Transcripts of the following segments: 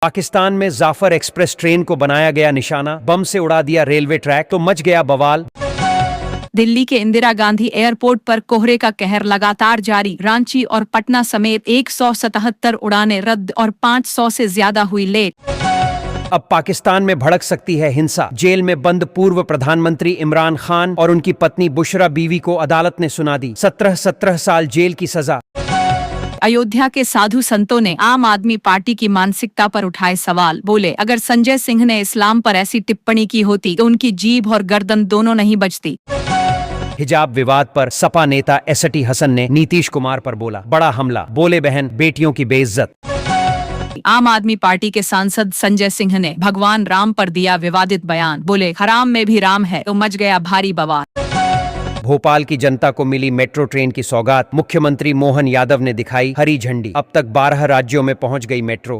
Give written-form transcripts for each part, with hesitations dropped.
पाकिस्तान में Jafar express train को बनाया गया निशाना, बम से उड़ा दिया रेलवे ट्रैक तो मच गया बवाल। दिल्ली के इंदिरा गांधी एयरपोर्ट पर कोहरे का कहर लगातार जारी। रांची और पटना समेत 177 उड़ानें रद्द और 500 से ज्यादा हुई लेट। अब पाकिस्तान में भड़क सकती है हिंसा। जेल में बंद पूर्व प्रधानमंत्री इमरान खान और उनकी पत्नी बुशरा बीवी को अदालत ने सुना दी 17 साल जेल की सजा। अयोध्या के साधु संतों ने आम आदमी पार्टी की मानसिकता पर उठाए सवाल। बोले, अगर संजय सिंह ने इस्लाम पर ऐसी टिप्पणी की होती तो उनकी जीभ और गर्दन दोनों नहीं बचती। हिजाब विवाद पर सपा नेता एसटी हसन ने नीतीश कुमार पर बोला बड़ा हमला। बोले, बहन बेटियों की बेइज्जत। आम आदमी पार्टी के सांसद संजय सिंह ने भगवान राम पर दिया विवादित बयान। बोले, हराम में भी राम है तो मच गया भारी बवाल। भोपाल की जनता को मिली मेट्रो ट्रेन की सौगात। मुख्यमंत्री मोहन यादव ने दिखाई हरी झंडी। अब तक 12 राज्यों में पहुंच गई मेट्रो।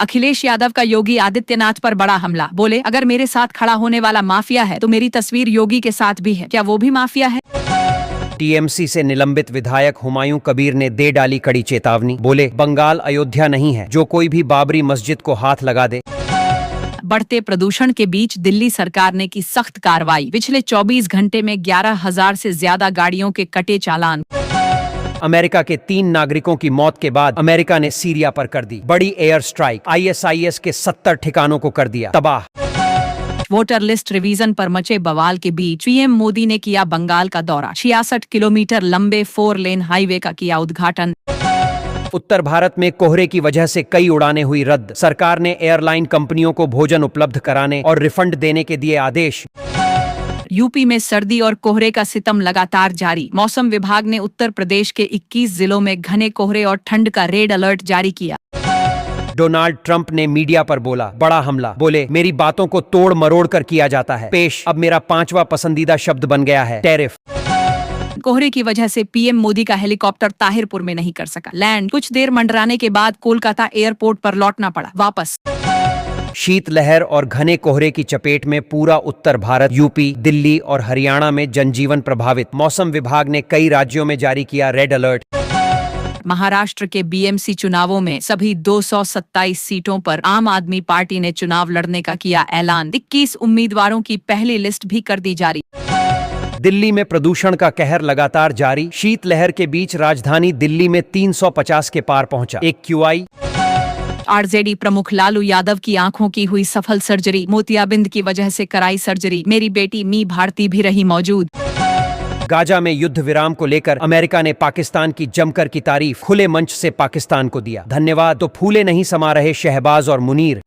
अखिलेश यादव का योगी आदित्यनाथ पर बड़ा हमला। बोले, अगर मेरे साथ खड़ा होने वाला माफिया है तो मेरी तस्वीर योगी के साथ भी है। क्या वो भी माफिया है? टीएमसी से निलंबित विधायक हुमायूं कबीर ने दे डाली कड़ी चेतावनी। बोले, बंगाल अयोध्या नहीं है, जो कोई भी बाबरी मस्जिद को हाथ लगा दे। बढ़ते प्रदूषण के बीच दिल्ली सरकार ने की सख्त कार्रवाई। पिछले 24 घंटे में 11,000 से ज्यादा गाड़ियों के कटे चालान। अमेरिका के 3 नागरिकों की मौत के बाद अमेरिका ने सीरिया पर कर दी बड़ी एयर स्ट्राइक। आईएसआईएस के 70 ठिकानों को कर दिया तबाह। वोटर लिस्ट रिवीजन पर मचे बवाल के बीच पीएम मोदी ने किया बंगाल का दौरा। 66 किलोमीटर लंबे 4 लेन हाईवे का किया उद्घाटन। उत्तर भारत में कोहरे की वजह से कई उड़ानें हुई रद्द। सरकार ने एयरलाइन कंपनियों को भोजन उपलब्ध कराने और रिफंड देने के दिए आदेश। यूपी में सर्दी और कोहरे का सितम लगातार जारी। मौसम विभाग ने उत्तर प्रदेश के 21 जिलों में घने कोहरे और ठंड का रेड अलर्ट जारी किया। डोनाल्ड ट्रंप ने मीडिया पर बोला बड़ा हमला। बोले, मेरी बातों को तोड़ मरोड़ कर किया जाता है पेश। अब मेरा 5वां पसंदीदा शब्द बन गया है टैरिफ। कोहरे की वजह से पीएम मोदी का हेलीकॉप्टर ताहिरपुर में नहीं कर सका लैंड। कुछ देर मंडराने के बाद कोलकाता एयरपोर्ट पर लौटना पड़ा वापस। शीतलहर और घने कोहरे की चपेट में पूरा उत्तर भारत, यूपी, दिल्ली और हरियाणा में जनजीवन प्रभावित। मौसम विभाग ने कई राज्यों में जारी किया रेड अलर्ट। महाराष्ट्र के बीएमसी चुनावों में सभी 227 सीटों पर आम आदमी पार्टी ने चुनाव लड़ने का किया ऐलान। 21 उम्मीदवारों की पहली लिस्ट भी कर दी जारी। दिल्ली में प्रदूषण का कहर लगातार जारी। शीतलहर के बीच राजधानी दिल्ली में 350 के पार पहुंचा। एक क्यूआई। आरजेडी प्रमुख लालू यादव की आंखों की हुई सफल सर्जरी। मोतियाबिंद की वजह से कराई सर्जरी। मेरी बेटी मी भारती भी रही मौजूद। गाजा में युद्ध विराम को लेकर अमेरिका ने पाकिस्तान की जमकर की तारीफ खुले मंच से पाकिस्तान को दिया धन्यवाद। तो फूले नहीं समा रहे शहबाज और मुनीर।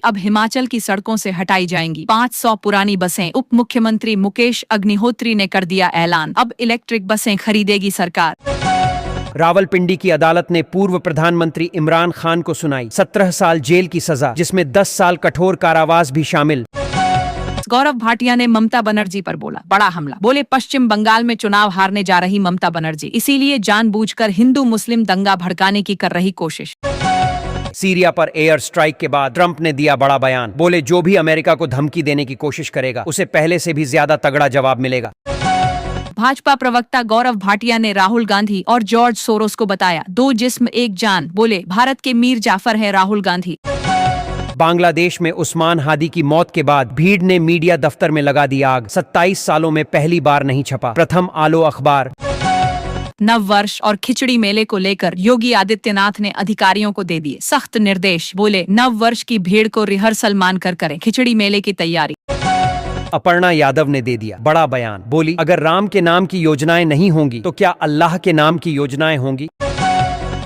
अब हिमाचल की सड़कों से हटाई जाएंगी 500 पुरानी बसें। उप मुख्यमंत्री मुकेश अग्निहोत्री ने कर दिया ऐलान। अब इलेक्ट्रिक बसें खरीदेगी सरकार। रावलपिंडी की अदालत ने पूर्व प्रधानमंत्री इमरान खान को सुनाई 17 साल जेल की सजा, जिसमें 10 साल कठोर कारावास भी शामिल। गौरव भाटिया ने ममता बनर्जी पर बोला बड़ा हमला। बोले, पश्चिम बंगाल में चुनाव हारने जा रही ममता बनर्जी इसीलिए जानबूझकर हिंदू मुस्लिम दंगा भड़काने की कर रही कोशिश। सीरिया पर एयर स्ट्राइक के बाद ट्रंप ने दिया बड़ा बयान। बोले, जो भी अमेरिका को धमकी देने की कोशिश करेगा उसे पहले से भी ज्यादा तगड़ा जवाब मिलेगा। भाजपा प्रवक्ता गौरव भाटिया ने राहुल गांधी और जॉर्ज सोरोस को बताया 2 जिस्म एक जान। बोले, भारत के मीर जाफर है राहुल गांधी। बांग्लादेश में उस्मान हादी की मौत के बाद भीड़ ने मीडिया दफ्तर में लगा दी आग। 27 सालों में पहली बार नहीं छपा प्रथम आलो अखबार। नव वर्ष और खिचड़ी मेले को लेकर योगी आदित्यनाथ ने अधिकारियों को दे दिए सख्त निर्देश। बोले, नव वर्ष की भीड़ को रिहर्सल मानकर करें खिचड़ी मेले की तैयारी। अपर्णा यादव ने दे दिया बड़ा बयान। बोली, अगर राम के नाम की योजनाएं नहीं होंगी तो क्या अल्लाह के नाम की योजनाएं होंगी।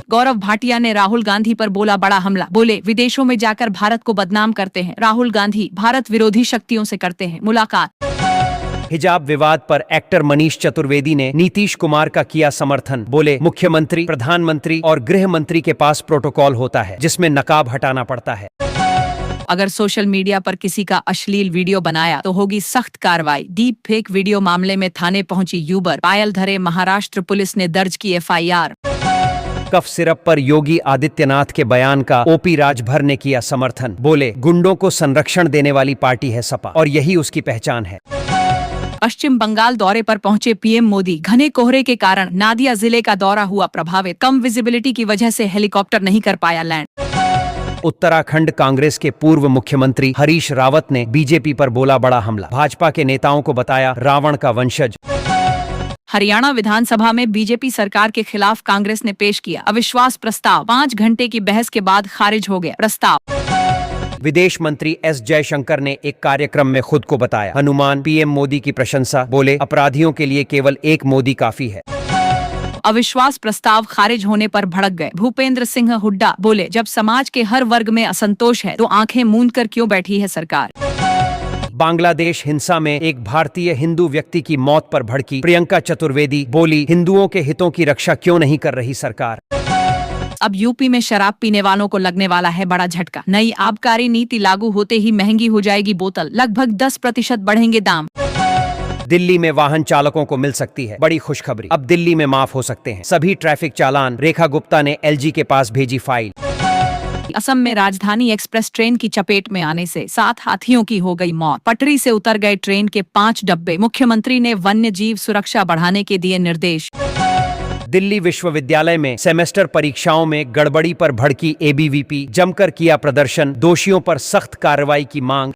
गौरव भाटिया ने राहुल गांधी पर बोला बड़ा हमला। बोले, विदेशों में जाकर भारत को बदनाम करते हैं राहुल गांधी। भारत विरोधी शक्तियों से करते हैं मुलाकात। हिजाब विवाद पर एक्टर मनीष चतुर्वेदी ने नीतीश कुमार का किया समर्थन। बोले, मुख्यमंत्री, प्रधानमंत्री और गृह मंत्री के पास प्रोटोकॉल होता है जिसमें नकाब हटाना पड़ता है। अगर सोशल मीडिया पर किसी का अश्लील वीडियो बनाया तो होगी सख्त कार्रवाई। डीप फेक वीडियो मामले में थाने पहुंची यूबर। पायल धरे महाराष्ट्र पुलिस ने दर्ज की एफआईआर। कफ सिरप पर योगी आदित्यनाथ के बयान का ओपी राजभर ने किया समर्थन। बोले, गुंडों को संरक्षण देने वाली पार्टी है सपा और यही उसकी पहचान है। पश्चिम बंगाल दौरे पर पहुंचे पीएम मोदी। घने कोहरे के कारण नादिया जिले का दौरा हुआ प्रभावित। कम विजिबिलिटी की वजह से हेलीकॉप्टर नहीं कर पाया लैंड। उत्तराखंड कांग्रेस के पूर्व मुख्यमंत्री हरीश रावत ने बीजेपी पर बोला बड़ा हमला। भाजपा के नेताओं को बताया रावण का वंशज। हरियाणा विधानसभा में बीजेपी सरकार के खिलाफ कांग्रेस ने पेश किया अविश्वास प्रस्ताव। 5 घंटे की बहस के बाद खारिज हो गया प्रस्ताव। विदेश मंत्री एस जयशंकर ने एक कार्यक्रम में खुद को बताया हनुमान। पीएम मोदी की प्रशंसा, बोले अपराधियों के लिए केवल एक मोदी काफी है। अविश्वास प्रस्ताव खारिज होने पर भड़क गए भूपेंद्र सिंह हुड्डा, बोले जब समाज के हर वर्ग में असंतोष है तो आंखें मूंद कर क्यों बैठी है सरकार। बांग्लादेश हिंसा में एक भारतीय हिंदू व्यक्ति की मौत पर भड़की प्रियंका चतुर्वेदी, बोली हिंदुओं के हितों की रक्षा क्यों नहीं कर रही सरकार। अब यूपी में शराब पीने वालों को लगने वाला है बड़ा झटका। नई आबकारी नीति लागू होते ही महंगी हो जाएगी बोतल, लगभग 10% बढ़ेंगे दाम। दिल्ली में वाहन चालकों को मिल सकती है बड़ी खुशखबरी, अब दिल्ली में माफ हो सकते हैं सभी ट्रैफिक चालान। रेखा गुप्ता ने एलजी के पास भेजी फाइल। असम में राजधानी एक्सप्रेस ट्रेन की चपेट में आने से 7 हाथियों की हो गई मौत। पटरी से उतर गए ट्रेन के 5 डब्बे। मुख्यमंत्री ने वन्य जीव सुरक्षा बढ़ाने के दिए निर्देश। दिल्ली विश्वविद्यालय में सेमेस्टर परीक्षाओं में गड़बड़ी पर भड़की एबीवीपी, जमकर किया प्रदर्शन, दोषियों पर सख्त कार्रवाई की मांग।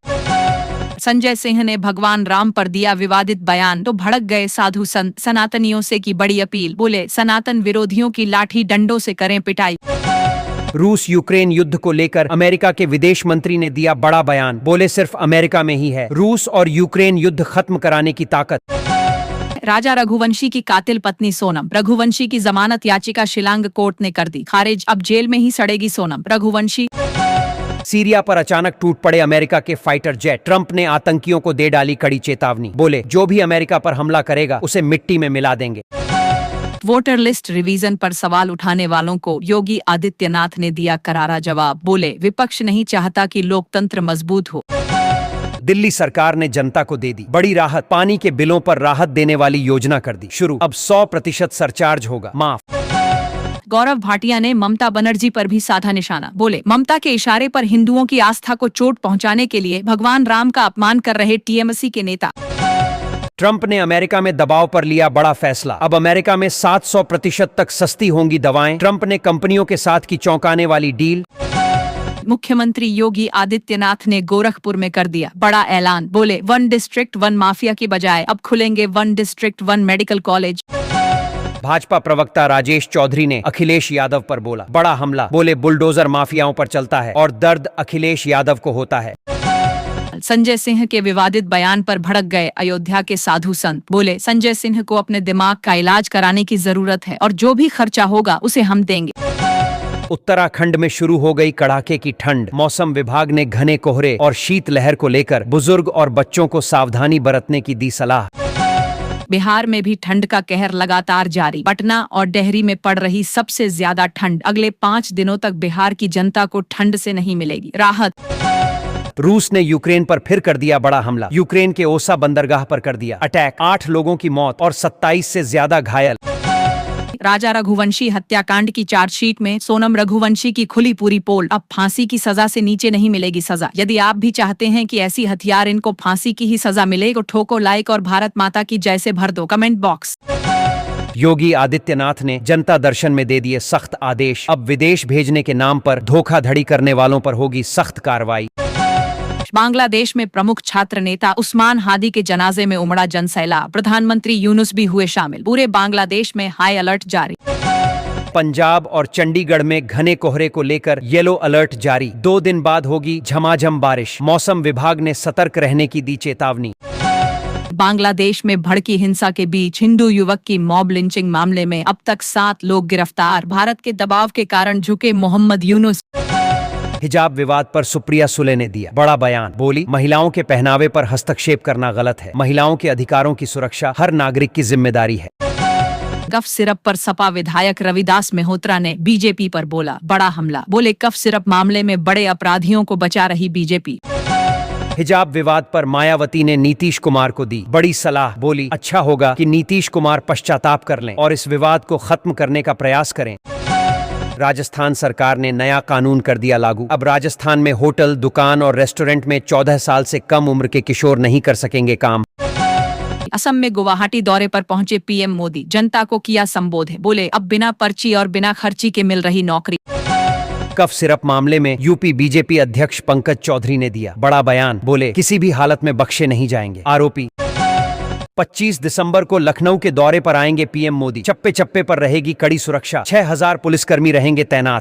संजय सिंह ने भगवान राम पर दिया विवादित बयान तो भड़क गए साधु संत। सनातनियों से की बड़ी अपील, बोले सनातन विरोधियों की लाठी डंडों से करें पिटाई। रूस यूक्रेन युद्ध को लेकर अमेरिका के विदेश मंत्री ने दिया बड़ा बयान, बोले सिर्फ अमेरिका में ही है रूस और यूक्रेन युद्ध खत्म कराने की ताकत। राजा रघुवंशी की कातिल पत्नी सोनम रघुवंशी की जमानत याचिका शिलांग कोर्ट ने कर दी खारिज। अब जेल में ही सड़ेगी सोनम रघुवंशी। सीरिया पर अचानक टूट पड़े अमेरिका के फाइटर जेट। ट्रंप ने आतंकियों को दे डाली कड़ी चेतावनी, बोले जो भी अमेरिका पर हमला करेगा उसे मिट्टी में मिला देंगे। वोटर लिस्ट रिवीजन पर सवाल उठाने वालों को योगी आदित्यनाथ ने दिया करारा जवाब, बोले विपक्ष नहीं चाहता कि लोकतंत्र मजबूत हो। दिल्ली सरकार ने जनता को दे दी बड़ी राहत, पानी के बिलों पर राहत देने वाली योजना कर दी शुरू। अब 100% सरचार्ज होगा माफ। गौरव भाटिया ने ममता बनर्जी पर भी साधा निशाना, बोले ममता के इशारे पर हिंदुओं की आस्था को चोट पहुंचाने के लिए भगवान राम का अपमान कर रहे टीएमसी के नेता। ट्रंप ने अमेरिका में दबाव पर लिया बड़ा फैसला, अब अमेरिका में 700% तक सस्ती होंगी दवाएं। ट्रंप ने कंपनियों के साथ की चौंकाने वाली डील। मुख्यमंत्री योगी आदित्यनाथ ने गोरखपुर में कर दिया बड़ा ऐलान, बोले 1 डिस्ट्रिक्ट 1 माफिया की बजाय अब खुलेंगे 1 डिस्ट्रिक्ट 1 मेडिकल कॉलेज। भाजपा प्रवक्ता राजेश चौधरी ने अखिलेश यादव पर बोला बड़ा हमला, बोले बुलडोजर माफियाओं पर चलता है और दर्द अखिलेश यादव को होता है। संजय सिंह के विवादित बयान पर भड़क गए अयोध्या के साधु संत, बोले संजय सिंह को अपने दिमाग का इलाज कराने की जरूरत है और जो भी खर्चा होगा उसे हम देंगे। उत्तराखंड में शुरू हो गई कड़ाके की ठंड। मौसम विभाग ने घने कोहरे और शीतलहर को लेकर बुजुर्ग और बच्चों को सावधानी बरतने की दी सलाह। बिहार में भी ठंड का कहर लगातार जारी। पटना और डेहरी में पड़ रही सबसे ज्यादा ठंड। अगले 5 दिनों तक बिहार की जनता को ठंड से नहीं मिलेगी राहत। रूस ने यूक्रेन पर फिर कर दिया बड़ा हमला। यूक्रेन के ओसा बंदरगाह पर कर दिया अटैक, 8 लोगों की मौत और 27 से ज्यादा घायल। राजा रघुवंशी हत्याकांड की चार्जशीट में सोनम रघुवंशी की खुली पूरी पोल। अब फांसी की सजा से नीचे नहीं मिलेगी सजा। यदि आप भी चाहते हैं कि ऐसी हथियार इनको फांसी की ही सजा मिले तो ठोको लाइक और भारत माता की जय से भर दो कमेंट बॉक्स। योगी आदित्यनाथ ने जनता दर्शन में दे दिए सख्त आदेश। अब विदेश भेजने के नाम पर धोखाधड़ी करने वालों पर होगी सख्त कार्रवाई। बांग्लादेश में प्रमुख छात्र नेता उस्मान हादी के जनाजे में उमड़ा जनसैलाब। प्रधानमंत्री यूनुस भी हुए शामिल। पूरे बांग्लादेश में हाई अलर्ट जारी। पंजाब और चंडीगढ़ में घने कोहरे को लेकर येलो अलर्ट जारी। 2 दिन बाद होगी झमाझम बारिश। मौसम विभाग ने सतर्क रहने की दी चेतावनी। बांग्लादेश में भड़की हिंसा के बीच हिंदू युवक की मॉब लिंचिंग मामले में अब तक 7 लोग गिरफ्तार। भारत के दबाव के कारण झुके मोहम्मद यूनुस। हिजाब विवाद पर सुप्रिया सुले ने दिया बड़ा बयान, बोली महिलाओं के पहनावे पर हस्तक्षेप करना गलत है। महिलाओं के अधिकारों की सुरक्षा हर नागरिक की जिम्मेदारी है। कफ सिरप पर सपा विधायक रविदास मेहोत्रा ने बीजेपी पर बोला बड़ा हमला, बोले कफ सिरप मामले में बड़े अपराधियों को बचा रही बीजेपी। हिजाब विवाद पर मायावती ने नीतीश कुमार को दी बड़ी सलाह, बोली अच्छा होगा कि नीतीश कुमार पश्चाताप कर लें और इस विवाद को खत्म करने का प्रयास करें। राजस्थान सरकार ने नया कानून कर दिया लागू। अब राजस्थान में होटल, दुकान और रेस्टोरेंट में 14 साल से कम उम्र के किशोर नहीं कर सकेंगे काम। असम में गुवाहाटी दौरे पर पहुंचे पीएम मोदी, जनता को किया संबोधित, बोले अब बिना पर्ची और बिना खर्ची के मिल रही नौकरी। कफ सिरप मामले में यूपी बीजेपी अध्यक्ष पंकज चौधरी ने दिया बड़ा बयान, बोले किसी भी हालत में बख्शे नहीं जाएंगे आरोपी। 25 दिसंबर को लखनऊ के दौरे पर आएंगे पीएम मोदी, चप्पे चप्पे पर रहेगी कड़ी सुरक्षा, 6000 पुलिसकर्मी रहेंगे तैनात।